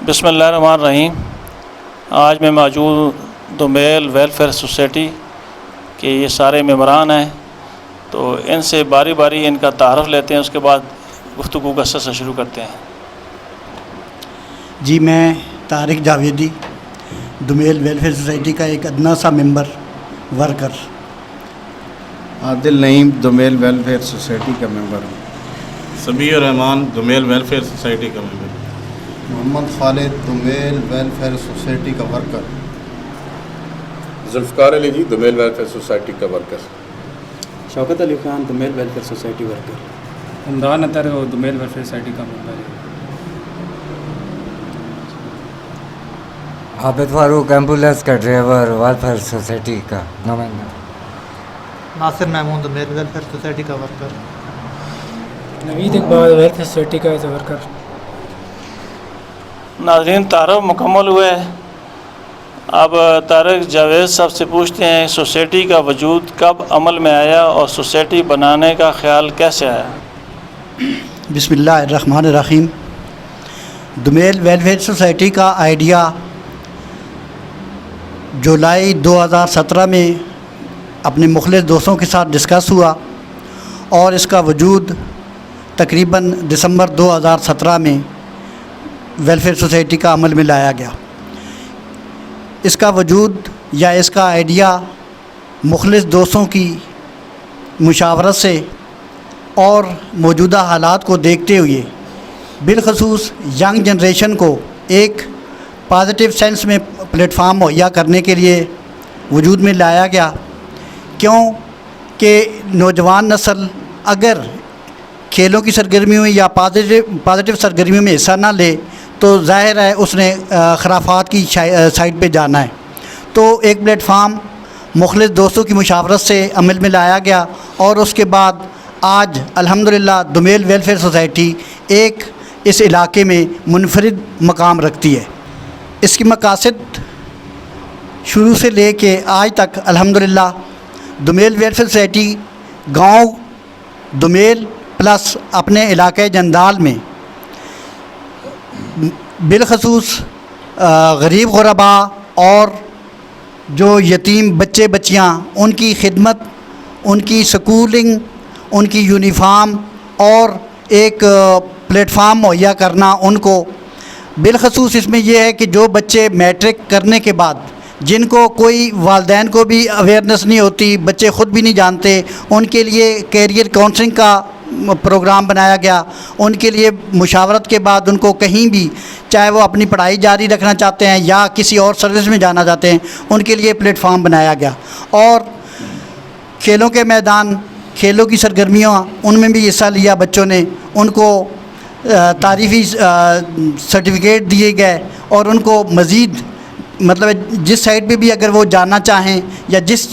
بسم اللہ الرحمن الرحیم۔ آج میں موجود دومیل ویلفیئر سوسائٹی کے یہ سارے ممبران ہیں، تو ان سے باری باری ان کا تعارف لیتے ہیں، اس کے بعد گفتگو کا سلسلہ شروع کرتے ہیں۔ جی میں طارق جاویدی، دومیل ویلفیئر سوسائٹی کا ایک ادنا سا member worker. Adil Naeem, Domel welfare society کا ممبر ہوں۔ سمیع الرحمان، دومیل ویلفیئر سوسائٹی کا member. Muhammad Khalid, Domel welfare society کا worker. Zulfiqar Ali ji, Domel welfare society کا worker. Shaukat Ali Khan, Domel welfare society worker. Imran Athar, Domel welfare society کا ممبر ہے۔ عابد فاروق، ایمبولینس کا ڈرائیور، ویلفیئر سوسائٹی کا نمائندہ۔ ناصر محمود، دومیل ویلفیئر سوسائٹی کا ورکر۔ نوید اقبال، ویلفیئر سوسائٹی کا ایز اے ورکر۔ ناظرین، تعارف مکمل ہوئے۔ اب طارق جاوید صاحب سے پوچھتے ہیں سوسائٹی کا وجود کب عمل میں آیا اور سوسائٹی بنانے کا خیال کیسے آیا؟ بسم اللہ الرحمن الرحیم۔ دومیل ویلفیئر سوسائٹی کا آئیڈیا جولائی 2017 میں اپنے مخلص دوستوں کے ساتھ ڈسکس ہوا اور اس کا وجود تقریباً دسمبر 2017 میں ویلفیئر سوسائٹی کا عمل میں لایا گیا۔ اس کا وجود یا اس کا آئیڈیا مخلص دوستوں کی مشاورت سے اور موجودہ حالات کو دیکھتے ہوئے بالخصوص ینگ جنریشن کو ایک پازیٹیو سینس میں پلیٹ فارم مہیا کرنے کے لیے وجود میں لایا گیا، کیوں کہ نوجوان نسل اگر کھیلوں کی سرگرمیوں یا پازیٹیو سرگرمیوں میں حصہ نہ لے تو ظاہر ہے اس نے خرافات کی سائڈ پہ جانا ہے۔ تو ایک پلیٹ فارم مخلص دوستوں کی مشاورت سے عمل میں لایا گیا اور اس کے بعد آج الحمدللہ دومیل ویلفیئر سوسائٹی ایک اس علاقے میں منفرد مقام رکھتی ہے۔ اس کی مقاصد شروع سے لے کے آج تک الحمدللہ دومیل ویلفیئر سوسائٹی گاؤں دومیل پلس اپنے علاقۂ جندال میں بالخصوص غریب غربا اور جو یتیم بچے بچیاں ان کی خدمت، ان کی سکولنگ، ان کی یونیفارم اور ایک پلیٹ فارم مہیا کرنا ان کو۔ بالخصوص اس میں یہ ہے کہ جو بچے میٹرک کرنے کے بعد جن کو کوئی والدین کو بھی اویئرنیس نہیں ہوتی، بچے خود بھی نہیں جانتے، ان کے لیے کیریئر کاؤنسلنگ کا پروگرام بنایا گیا۔ ان کے لیے مشاورت کے بعد ان کو کہیں بھی، چاہے وہ اپنی پڑھائی جاری رکھنا چاہتے ہیں یا کسی اور سروس میں جانا چاہتے ہیں، ان کے لیے پلیٹ فارم بنایا گیا۔ اور کھیلوں کے میدان، کھیلوں کی سرگرمیاں ان میں بھی حصہ لیا بچوں نے، ان کو تعریفی سرٹیفکیٹ دیے گئے اور ان کو مزید مطلب جس سائڈ پہ بھی اگر وہ جانا چاہیں یا جس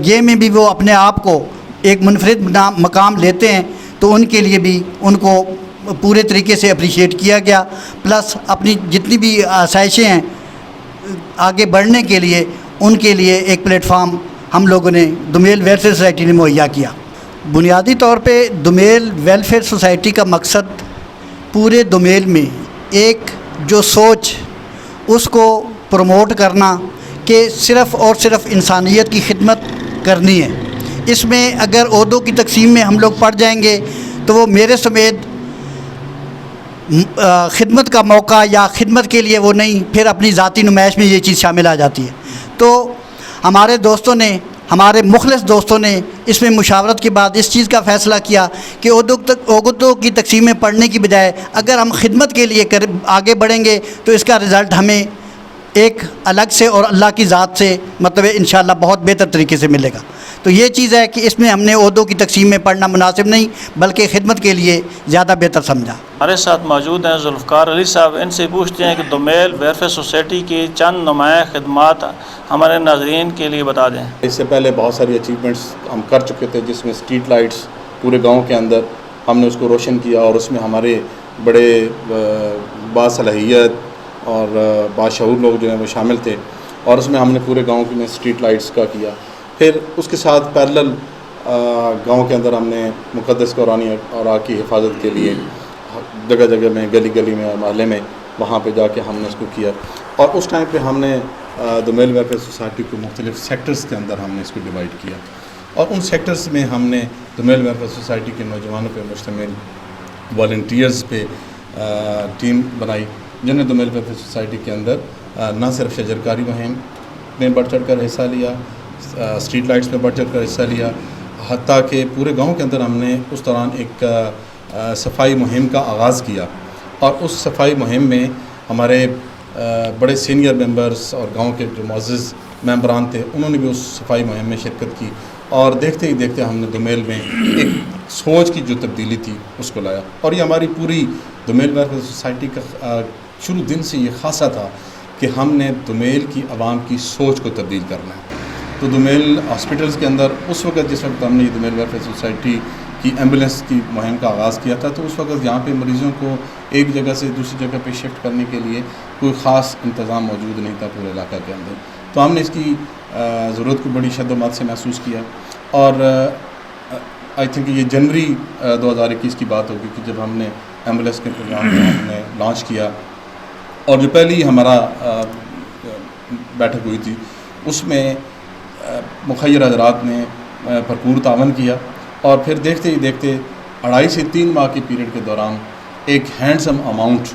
گیم میں بھی وہ اپنے آپ کو ایک منفرد مقام لیتے ہیں تو ان کے لیے بھی ان کو پورے طریقے سے اپریشیٹ کیا گیا، پلس اپنی جتنی بھی آسائشیں ہیں آگے بڑھنے کے لیے ان کے لیے ایک پلیٹ فارم ہم لوگوں نے دومیل ویلفیئر سوسائٹی نے مہیا کیا۔ بنیادی طور پہ دومیل ویلفیئر سوسائٹی کا مقصد پورے دومیل میں ایک جو سوچ اس کو پروموٹ کرنا کہ صرف اور صرف انسانیت کی خدمت کرنی ہے۔ اس میں اگر عہدوں کی تقسیم میں ہم لوگ پڑ جائیں گے تو وہ میرے سمیت خدمت کا موقع یا خدمت کے لیے وہ نہیں، پھر اپنی ذاتی نمائش میں یہ چیز شامل آ جاتی ہے۔ تو ہمارے دوستوں نے، ہمارے مخلص دوستوں نے اس میں مشاورت کے بعد اس چیز کا فیصلہ کیا کہ عہدوں کی تقسیم میں پڑھنے کی بجائے اگر ہم خدمت کے لیے آگے بڑھیں گے تو اس کا رزلٹ ہمیں ایک الگ سے اور اللہ کی ذات سے مطلب انشاءاللہ بہت بہتر طریقے سے ملے گا۔ تو یہ چیز ہے کہ اس میں ہم نے عہدوں کی تقسیم میں پڑھنا مناسب نہیں بلکہ خدمت کے لیے زیادہ بہتر سمجھا۔ ہمارے ساتھ موجود ہیں ذوالفقار علی صاحب، ان سے پوچھتے ہیں کہ دومیل ویلفیئر سوسائٹی کی چند نمایاں خدمات ہمارے ناظرین کے لیے بتا دیں۔ اس سے پہلے بہت ساری اچیومنٹس ہم کر چکے تھے، جس میں اسٹریٹ لائٹس پورے گاؤں کے اندر ہم نے اس کو روشن کیا اور اس میں ہمارے بڑے باصلاحیت اور باشعور لوگ جو ہیں وہ شامل تھے اور اس میں ہم نے پورے گاؤں میں اسٹریٹ لائٹس کا کیا۔ پھر اس کے ساتھ پیرلل گاؤں کے اندر ہم نے مقدس قرآن اور آگ کی حفاظت کے لیے جگہ جگہ میں، گلی گلی میں اور محلے میں وہاں پہ جا کے ہم نے اس کو کیا. اور اس ٹائم پہ ہم نے دومیل ویلفیئر سوسائٹی کو مختلف سیکٹرز کے اندر ہم نے اس کو ڈیوائڈ کیا, اور ان سیکٹرز میں ہم نے دومیل ویلفیئر سوسائٹی کے نوجوانوں پہ مشتمل والنٹیئرز پہ ٹیم بنائی, جن نے دومیل ویلفیئر سوسائٹی کے اندر نہ صرف شجرکاری مہم میں بڑھ چڑھ کر حصہ لیا, اسٹریٹ لائٹس میں بڑھ چڑھ کر حصہ لیا, حتیٰ کہ پورے گاؤں کے اندر ہم نے اس دوران ایک صفائی مہم کا آغاز کیا, اور اس صفائی مہم میں ہمارے بڑے سینئر ممبرز اور گاؤں کے جو معزز ممبران تھے انہوں نے بھی اس صفائی مہم میں شرکت کی, اور دیکھتے ہی دیکھتے ہم نے دومیل میں ایک سوچ کی جو تبدیلی تھی اس کو لایا. اور یہ ہماری پوری دومیل ویلفیئر سوسائٹی کا شروع دن سے یہ خاصہ تھا کہ ہم نے دومیل کی عوام کی سوچ کو تبدیل کرنا ہے. تو دومیل ہاسپٹلز کے اندر اس وقت جس وقت ہم نے دومیل ویلفیئر سوسائٹی کی ایمبولینس کی مہم کا آغاز کیا تھا, تو اس وقت یہاں پہ مریضوں کو ایک جگہ سے دوسری جگہ پہ شفٹ کرنے کے لیے کوئی خاص انتظام موجود نہیں تھا پورے علاقہ کے اندر. تو ہم نے اس کی ضرورت کو بڑی شد و مات سے محسوس کیا, اور آئی تھنک یہ جنوری 2021 کی بات ہوگی کہ جب ہم نے ایمبولینس کے پروگرام کو ہم نے لانچ کیا, اور جو پہلی ہمارا بیٹھک ہوئی تھی اس میں مخیر حضرات نے بھرپور تعاون کیا, اور پھر دیکھتے ہی دیکھتے 2.5 سے 3 ماہ کی پیریڈ کے دوران ایک ہینڈسم اماؤنٹ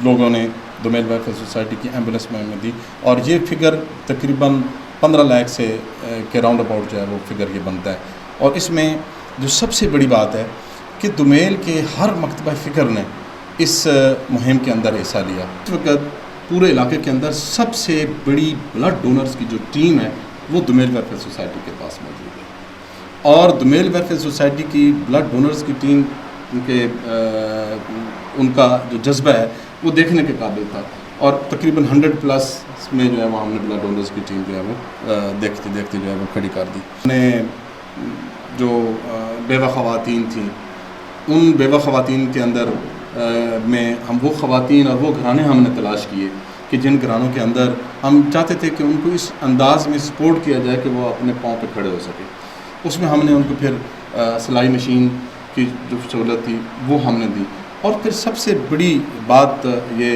لوگوں نے دومیل ویلفیئر سوسائٹی کی ایمبولینس میں دی, اور یہ فگر تقریباً 15 لاکھ سے کے راؤنڈ اباؤٹ جو ہے وہ فگر یہ بنتا ہے. اور اس میں جو سب سے بڑی بات ہے کہ دومیل کے ہر مکتبہ فکر نے اس مہم کے اندر حصہ لیا. اس وقت پورے علاقے کے اندر سب سے بڑی بلڈ ڈونرز کی جو ٹیم ہے وہ دومیل ویلفیئر سوسائٹی کے پاس موجود ہے, اور دومیل ویلفیئر سوسائٹی کی بلڈ ڈونرز کی ٹیم ان کا جو جذبہ ہے وہ دیکھنے کے قابل تھا, اور تقریباً 100+ میں جو ہے وہ ہم نے بلڈ ڈونرز کی ٹیم جو ہے وہ دیکھتے دیکھتے جو ہے وہ کھڑی کر دی. نے جو بیوہ خواتین تھیں, ان بیوہ خواتین کے اندر میں ہم وہ خواتین اور وہ گھرانے ہم نے تلاش کیے کہ جن گھرانوں کے اندر ہم چاہتے تھے کہ ان کو اس انداز میں سپورٹ کیا جائے کہ وہ اپنے پاؤں پہ کھڑے ہو سکے. اس میں ہم نے ان کو پھر سلائی مشین کی جو سہولت تھی وہ ہم نے دی, اور پھر سب سے بڑی بات یہ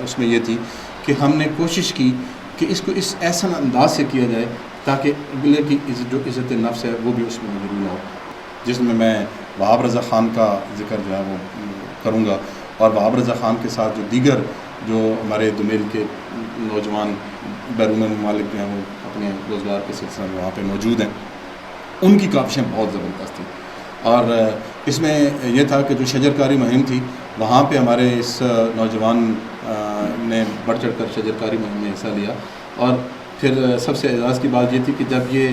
اس میں یہ تھی کہ ہم نے کوشش کی کہ اس کو اس ایسا انداز سے کیا جائے تاکہ اگلے کی جو عزت نفس ہے وہ بھی اس میں ضرور ہو, جس میں وہاب رضا خان کا ذکر جو ہے وہ کروں گا, اور وہاب رضا خان کے ساتھ جو دیگر جو ہمارے دومیل کے نوجوان بیرون ممالک جو ہیں وہ اپنے روزگار کے سلسلے میں وہاں پہ موجود ہیں, ان کی کاوشیں بہت زبردست تھیں. اور اس میں یہ تھا کہ جو شجرکاری مہم تھی وہاں پہ ہمارے اس نوجوان نے بڑھ چڑھ کر شجرکاری مہم میں حصہ لیا, اور پھر سب سے اعزاز کی بات یہ تھی کہ جب یہ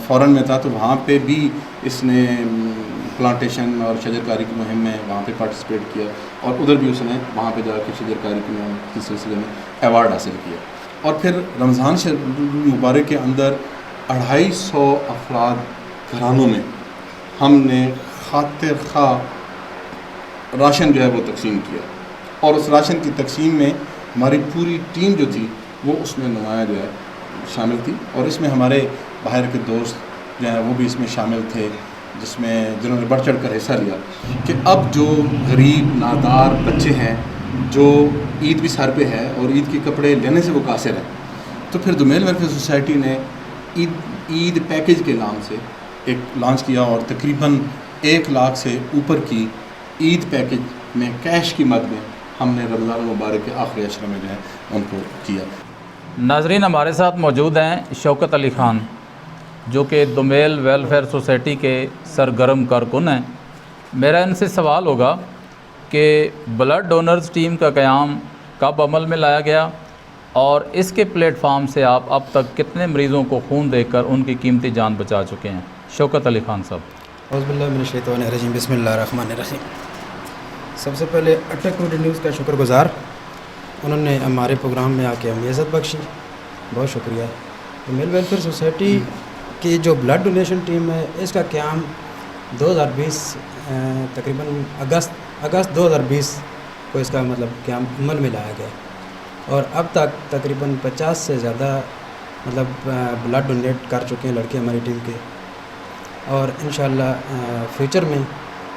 فورن میں تھا تو وہاں پہ بھی اس نے پلانٹیشن اور شجرکاری کی مہم میں وہاں پہ پارٹیسپیٹ کیا, اور ادھر بھی اس نے وہاں پہ جا کے شجرکاری کی مہم کے سلسلے میں ایوارڈ حاصل کیا. اور پھر رمضان مبارک کے اندر 250 افراد گھرانوں میں ہم نے خاطر خواہ راشن جو ہے وہ تقسیم کیا, اور اس راشن کی تقسیم میں ہماری پوری ٹیم جو تھی وہ اس میں نمایاں جو ہے شامل تھی, اور اس میں ہمارے باہر کے دوست جو ہیں وہ بھی اس میں شامل تھے, جنہوں نے بڑھ چڑھ کر حصہ لیا کہ اب جو غریب نادار بچے ہیں جو عید بھی سر پہ ہے اور عید کے کپڑے لینے سے وہ قاصر ہیں, تو پھر دومیل ویلفیئر سوسائٹی نے عید پیکیج کے نام سے ایک لانچ کیا, اور تقریباً 1 لاکھ سے اوپر کی عید پیکیج میں کیش کی مد میں ہم نے رمضان مبارک کے آخری عشرے میں جو ہے ان کو کیا. ناظرین, ہمارے ساتھ موجود ہیں شوکت علی خان جو کہ دومیل ویلفیئر سوسائٹی کے سرگرم کارکن ہیں. میرا ان سے سوال ہوگا کہ بلڈ ڈونرز ٹیم کا قیام کب عمل میں لایا گیا, اور اس کے پلیٹ فارم سے آپ اب تک کتنے مریضوں کو خون دے کر ان کی قیمتی جان بچا چکے ہیں. شوکت علی خان صاحب. اعوذ باللہ من الشیطان الرجیم, بسم اللہ الرحمن الرحیم. سب سے پہلے اٹک میڈیا نیوز کا شکر گزار, انہوں نے ہمارے پروگرام میں آ کے ہمیں عزت بخشی, بہت شکریہ. دومیل ویلفیئر سوسائٹی کی جو بلڈ ڈونیشن ٹیم ہے اس کا قیام 2020 تقریباً اگست 2020 کو اس کا قیام عمل میں لایا گیا, اور اب تک تقریباً 50 سے زیادہ بلڈ ڈونیٹ کر چکے ہیں لڑکے ہماری ٹیم کے, اور انشاءاللہ فیوچر میں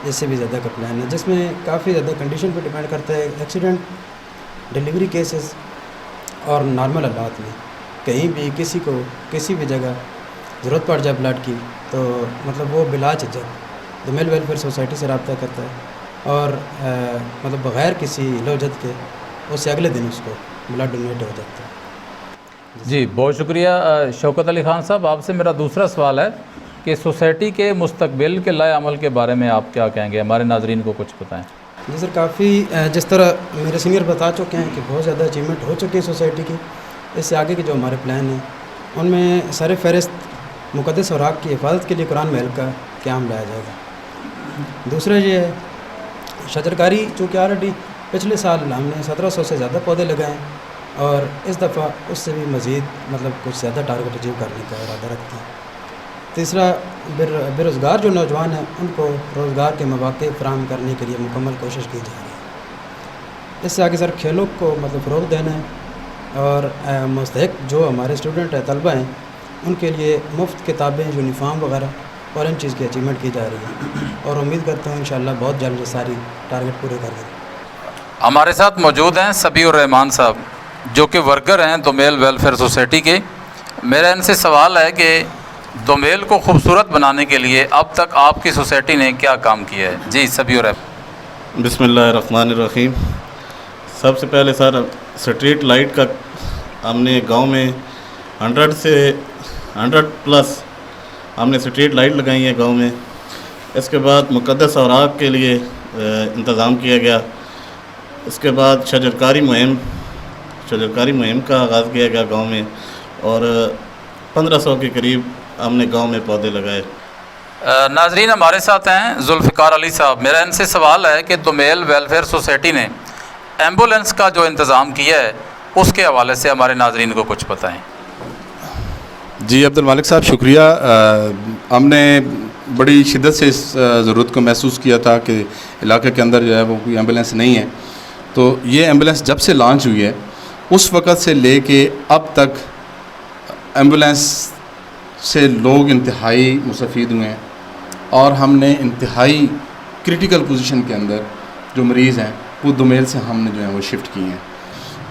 اس سے بھی زیادہ کا پلان ہے، جس میں کافی زیادہ کنڈیشن پہ ڈپینڈ کرتا ہے، ایکسیڈنٹ، ڈلیوری کیسز اور نارمل حالات میں کہیں بھی کسی کو کسی بھی جگہ ضرورت پڑ جائے بلڈ کی تو مطلب وہ بلا جھجک دمیل ویلفیئر سوسائٹی سے رابطہ کرتا ہے اور مطلب بغیر کسی لوجت کے اس سے اگلے دن اس کو بلڈ ڈونیٹ ہو جاتا ہے۔ جی بہت شکریہ شوکت علی خان صاحب۔ آپ سے میرا دوسرا سوال ہے کہ سوسائٹی کے مستقبل کے لائے عمل کے بارے میں آپ کیا کہیں گے، ہمارے ناظرین کو کچھ بتائیں۔ جی سر، کافی جس طرح میرے سینئر بتا چکے ہیں کہ بہت زیادہ اچیومنٹ ہو چکی ہے سوسائٹی کی، اس سے آگے کے جو ہمارے پلان ہیں ان میں سر فہرست مقدس اوراق کی حفاظت کے لیے قرآن محل کا قیام لایا جائے گا۔ دوسرا یہ ہے شجرکاری، چونکہ آلریڈی پچھلے سال ہم نے 1700 سے زیادہ پودے لگائے ہیں اور اس دفعہ اس سے بھی مزید مطلب کچھ زیادہ ٹارگٹ اچیو کرنے کا ارادہ رکھتے ہیں۔ تیسرا بے روزگار جو نوجوان ہیں ان کو روزگار کے مواقع فراہم کرنے کے لیے مکمل کوشش کی جا رہی ہے۔ اس سے آگے سر کھیلوں کو مطلب فروغ دینا ہے اور مستحق جو ہمارے اسٹوڈنٹ ہیں، طلبہ ہیں، ان کے لیے مفت کتابیں، یونیفارم وغیرہ اور ان چیز کی اچیومنٹ کی جا رہی ہے اور امید کرتا ہوں انشاءاللہ بہت جلد یہ ساری ٹارگٹ پورے کر دیں۔ ہمارے ساتھ موجود ہیں سبیح الرحمان صاحب جو کہ ورکر ہیں دومیل ویلفیئر سوسائٹی کے۔ میرا ان سے سوال ہے کہ دومیل کو خوبصورت بنانے کے لیے اب تک آپ کی سوسائٹی نے کیا کام کیا ہے؟ جی سبیح الرحمان۔ بسم اللہ الرحمن الرحیم۔ سب سے پہلے سر اسٹریٹ لائٹ کا ہم نے گاؤں میں 100+ ہم نے اسٹریٹ لائٹ لگائی ہیں گاؤں میں۔ اس کے بعد مقدس اوراق کے لیے انتظام کیا گیا۔ اس کے بعد شجرکاری مہم کا آغاز کیا گیا گاؤں میں اور 1500 کے قریب ہم نے گاؤں میں پودے لگائے۔ ناظرین ہمارے ساتھ ہیں ذوالفقار علی صاحب۔ میرا ان سے سوال ہے کہ دومیل ویلفیئر سوسائٹی نے ایمبولینس کا جو انتظام کیا ہے اس کے حوالے سے ہمارے ناظرین کو کچھ بتائیں۔ جی عبد المالک صاحب شکریہ۔ ہم نے بڑی شدت سے اس ضرورت کو محسوس کیا تھا کہ علاقے کے اندر جو ہے وہ کوئی ایمبولینس نہیں ہے، تو یہ ایمبولینس جب سے لانچ ہوئی ہے اس وقت سے لے کے اب تک ایمبولینس سے لوگ انتہائی مستفید ہوئے ہیں اور ہم نے انتہائی کرٹیکل پوزیشن کے اندر جو مریض ہیں وہ دومیل سے ہم نے جو ہے وہ شفٹ کیے ہیں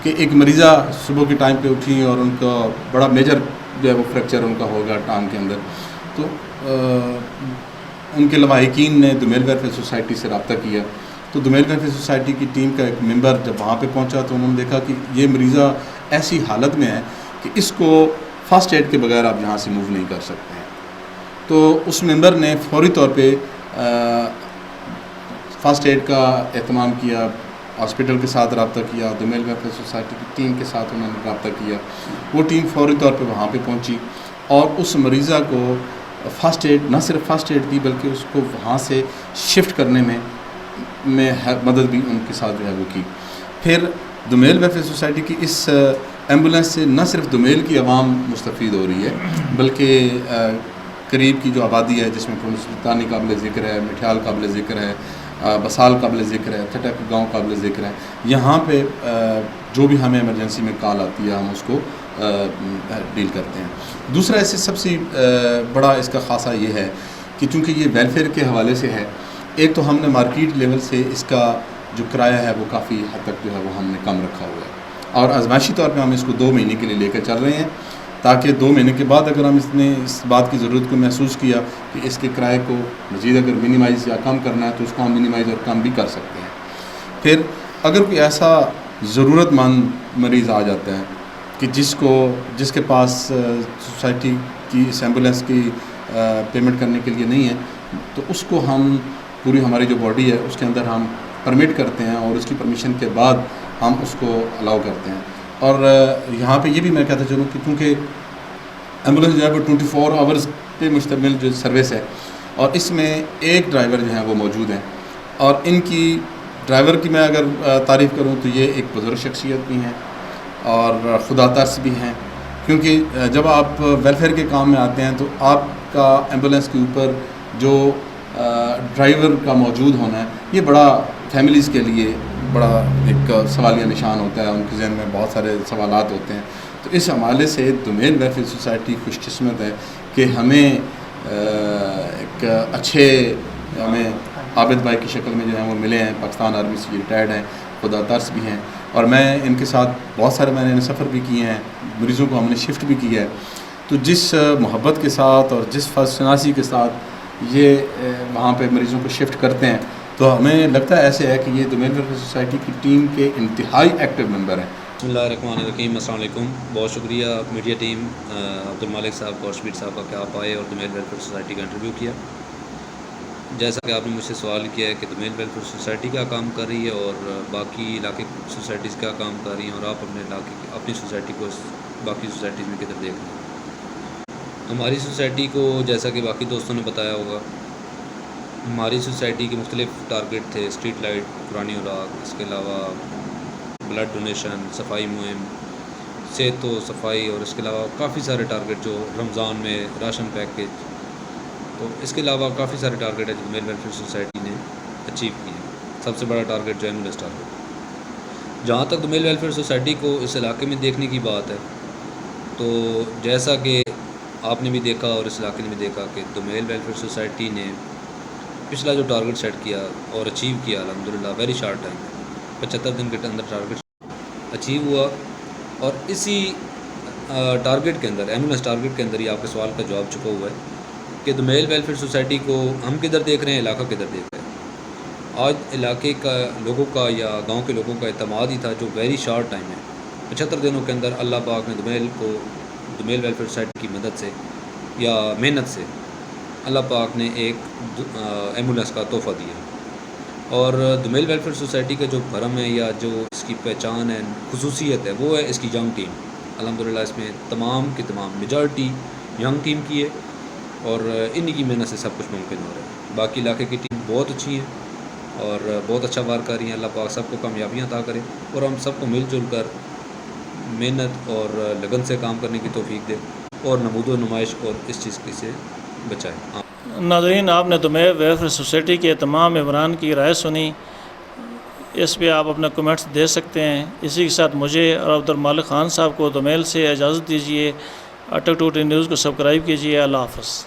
کہ ایک مریضہ صبح کے ٹائم پہ اٹھی اور ان کا بڑا میجر جو ہے وہ فریکچر ان کا ہوگا ٹانگ کے اندر، تو ان کے لواحقین نے دومیل ویلفیئر سوسائٹی سے رابطہ کیا، تو دومیل ویلفیئر سوسائٹی کی ٹیم کا ایک ممبر جب وہاں پہ پہنچا تو انہوں نے دیکھا کہ یہ مریضہ ایسی حالت میں ہے کہ اس کو فرسٹ ایڈ کے بغیر آپ یہاں سے موو نہیں کر سکتے ہیں۔ تو اس ممبر نے فوری طور پہ فرسٹ ایڈ کا اہتمام کیا، ہاسپٹل کے ساتھ رابطہ کیا، دومیل ویلفیئر سوسائٹی کی ٹیم کے ساتھ انہوں نے رابطہ کیا۔ وہ ٹیم فوری طور پہ وہاں پہ پہنچی اور اس مریضہ کو فرسٹ ایڈ، نہ صرف فرسٹ ایڈ دی بلکہ اس کو وہاں سے شفٹ کرنے میں مدد بھی ان کے ساتھ جو ہے وہ کی۔ پھر دومیل ویلفیئر سوسائٹی کی اس ایمبولینس سے نہ صرف دومیل کی عوام مستفید ہو رہی ہے بلکہ قریب کی جو آبادی ہے جس میں سلطانی قابل ذکر ہے، مٹھیال قابل ذکر ہے، بسال قابل ذکر ہے، تھٹک گاؤں قابل ذکر ہے، یہاں پہ جو بھی ہمیں ایمرجنسی میں کال آتی ہے ہم اس کو ڈیل کرتے ہیں۔ دوسرا اس سے سب سے بڑا اس کا خاصہ یہ ہے کہ چونکہ یہ ویلفیئر کے حوالے سے ہے، ایک تو ہم نے مارکیٹ لیول سے اس کا جو کرایہ ہے وہ کافی حد تک جو ہے وہ ہم نے کم رکھا ہوا ہے اور آزمائشی طور پہ ہم اس کو 2 مہینے کے لیے لے کر چل رہے ہیں تاکہ 2 مہینے کے بعد اگر ہم اس بات کی ضرورت کو محسوس کیا کہ اس کے کرائے کو مزید اگر منیمائز یا کم کرنا ہے تو اس کو ہم منیمائز اور کم بھی کر سکتے ہیں۔ پھر اگر کوئی ایسا ضرورت مند مریض آ جاتا ہے کہ جس کے پاس سوسائٹی کی اس ایمبولینس کی پیمنٹ کرنے کے لیے نہیں ہے تو اس کو ہم پوری ہماری جو باڈی ہے اس کے اندر ہم پرمٹ کرتے ہیں اور اس کی پرمیشن کے بعد ہم اس کو الاؤ کرتے ہیں۔ اور یہاں پہ یہ بھی میں کہتا چلوں کہ کیونکہ ایمبولینس جو ہے وہ 24 آورز پہ مشتمل جو سروس ہے اور اس میں ایک ڈرائیور جو ہیں وہ موجود ہیں اور ان کی ڈرائیور کی میں اگر تعریف کروں تو یہ ایک بزرگ شخصیت بھی ہیں اور خدا ترس بھی ہیں، کیونکہ جب آپ ویلفیئر کے کام میں آتے ہیں تو آپ کا ایمبولینس کے اوپر جو ڈرائیور کا موجود ہونا ہے یہ بڑا فیملیز کے لیے بڑا ایک سوالیہ نشان ہوتا ہے، ان کے ذہن میں بہت سارے سوالات ہوتے ہیں۔ تو اس حوالے سے دومیل ویلفیئر سوسائٹی خوش قسمت ہے کہ ہمیں ایک اچھے ہمیں عابد بھائی کی شکل میں جو ہیں وہ ملے ہیں، پاکستان آرمی سے ریٹائرڈ ہیں، خدا ترس بھی ہیں، اور میں ان کے ساتھ بہت سارے میں نے سفر بھی کیے ہیں، مریضوں کو ہم نے شفٹ بھی کیا ہے. تو جس محبت کے ساتھ اور جس فرض شناسی کے ساتھ یہ وہاں پہ مریضوں کو شفٹ کرتے ہیں، تو ہمیں لگتا ہے ایسے ہے کہ یہ دومیل ویلفیئر سوسائٹی کی ٹیم کے انتہائی ایکٹیو ممبر ہیں. بسم اللہ الرحمن الرحیم. السلام علیکم. بہت شکریہ میڈیا ٹیم عبدالمالک صاحب کو اور شبیر صاحب کا کہ آپ آئے اور دومیل ویلفیئر سوسائٹی کا انٹرویو کیا. جیسا کہ آپ نے مجھ سے سوال کیا ہے کہ دومیل ویلفیئر سوسائٹی کیا کام کر رہی ہے اور باقی علاقے سوسائٹیز کیا کام کر رہی ہیں، اور آپ اپنے علاقے اپنی سوسائٹی کو باقی سوسائٹیز میں کدھر دیکھ رہے ہیں. ہماری سوسائٹی کو جیسا کہ باقی دوستوں نے بتایا ہوگا، ہماری سوسائٹی کے مختلف ٹارگیٹ تھے: اسٹریٹ لائٹ، قرآنی اوراق، اس کے علاوہ بلڈ ڈونیشن، صفائی مہم، صحت و صفائی، اور اس کے علاوہ کافی سارے ٹارگیٹ جو رمضان میں راشن پیکیج. تو اس کے علاوہ کافی سارے ٹارگیٹ ہیں جو دومیل ویلفیئر سوسائٹی نے اچیو کیے ہیں. سب سے بڑا ٹارگیٹ جو ایمبولینس ٹارگیٹ. جہاں تک دومیل ویلفیئر سوسائٹی کو اس علاقے میں دیکھنے کی بات ہے، تو جیسا کہ آپ نے بھی دیکھا اور اس علاقے نے بھی دیکھا کہ دومیل ویلفیئر سوسائٹی نے پچھلا جو ٹارگیٹ سیٹ کیا اور اچیو کیا الحمدللہ ویری شارٹ ٹائم، 75 دن کے اندر ٹارگیٹ اچیو ہوا. اور اسی ٹارگیٹ کے اندر، ایمبولینس ٹارگیٹ کے اندر ہی آپ کے سوال کا جواب چھپا ہوا ہے کہ دومیل ویلفیئر سوسائٹی کو ہم کدھر دیکھ رہے ہیں، علاقہ کدھر دیکھ رہے ہیں. آج علاقے کا لوگوں کا یا گاؤں کے لوگوں کا اعتماد ہی تھا جو ویری شارٹ ٹائم ہے، 75 دنوں کے اندر اللہ پاک نے دومیل ویلفیئر سوسائٹی کی مدد سے یا محنت سے اللہ پاک نے ایک ایمبولینس کا تحفہ دیا. اور دومیل ویلفیئر سوسائٹی کا جو بھرم ہے یا جو اس کی پہچان ہے، خصوصیت ہے، وہ ہے اس کی ینگ ٹیم. الحمدللہ اس میں تمام کی تمام میجارٹی ینگ ٹیم کی ہے، اور انہی کی محنت سے سب کچھ ممکن ہو رہا ہے. باقی علاقے کی ٹیم بہت اچھی ہے اور بہت اچھا وار کر رہی ہیں. اللہ پاک سب کو کامیابیاں عطا کرے اور ہم سب کو مل جل کر محنت اور لگن سے کام کرنے کی توفیق دے اور نمود و نمائش اور اس چیز کی سے بچائے. ناظرین، آپ نے دومیل ویلفیئر سوسائٹی کے تمام ممبران کی رائے سنی. اس پہ آپ اپنا کمنٹس دے سکتے ہیں. اسی کے ساتھ مجھے اور عبدالمالک خان صاحب کو دومیل سے اجازت دیجیے. اٹک ٹوٹی نیوز کو سبسکرائب کیجیے. اللہ حافظ.